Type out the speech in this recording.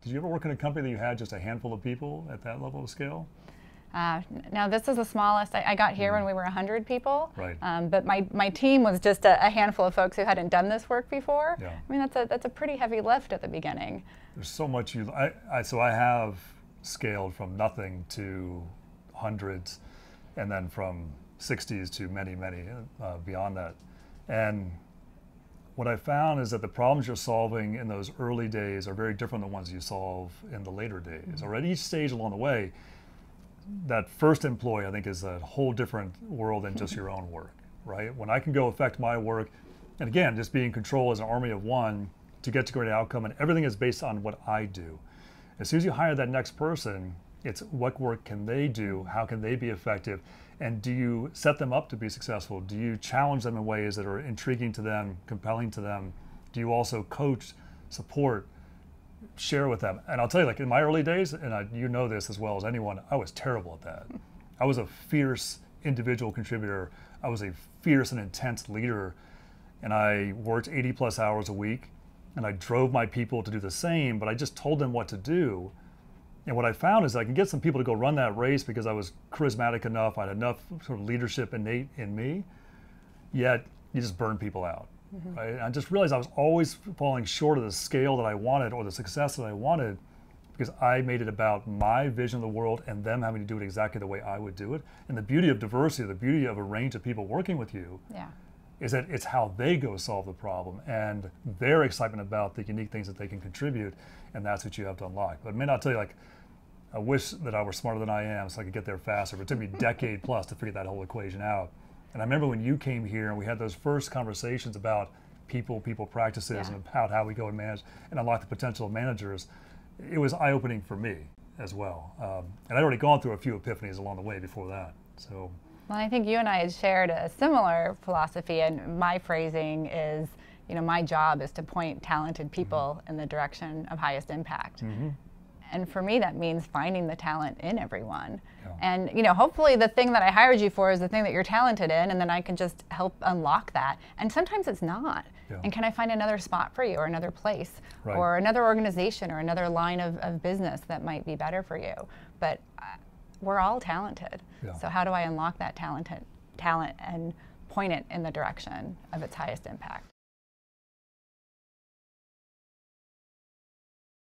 Did you ever work in a company that you had just a handful of people at that level of scale? Now this is the smallest. I got here when we were 100 people, Right. But my team was just a handful of folks who hadn't done this work before. Yeah. I mean, that's a pretty heavy lift at the beginning. There's so much so I have scaled from nothing to hundreds, and then from 60s to many beyond that. And what I found is that the problems you're solving in those early days are very different than the ones you solve in the later days. Or at each stage along the way, that first employee, I think, is a whole different world than just your own work, right? When I can go affect my work, and again, just be in control as an army of one to get to great outcome, and everything is based on what I do. As soon as you hire that next person, it's what work can they do, how can they be effective, and do you set them up to be successful? Do you challenge them in ways that are intriguing to them, compelling to them? Do you also coach, support, share with them? And I'll tell you, like in my early days, and you know this as well as anyone, I was terrible at that. I was a fierce individual contributor. I was a fierce and intense leader, and I worked 80 plus hours a week, and I drove my people to do the same, but I just told them what to do. And what I found is that I can get some people to go run that race because I was charismatic enough, I had enough sort of leadership innate in me, yet you just burn people out. Right? And I just realized I was always falling short of the scale that I wanted or the success that I wanted because I made it about my vision of the world and them having to do it exactly the way I would do it. And the beauty of diversity, the beauty of a range of people working with you, is that it's how they go solve the problem and their excitement about the unique things that they can contribute, and that's what you have to unlock. But I may not tell you, like, I wish that I were smarter than I am so I could get there faster, but it took me a decade plus to figure that whole equation out. And I remember when you came here and we had those first conversations about people practices and about how we go and manage and unlock the potential of managers, it was eye-opening for me as well. And I'd already gone through a few epiphanies along the way before that. So. Well, I think you and I had shared a similar philosophy, and my phrasing is, my job is to point talented people in the direction of highest impact. And for me, that means finding the talent in everyone. And hopefully the thing that I hired you for is the thing that you're talented in, and then I can just help unlock that. And sometimes it's not. And can I find another spot for you, or another place, or another organization, or another line of business that might be better for you? But we're all talented. So how do I unlock that talent and point it in the direction of its highest impact?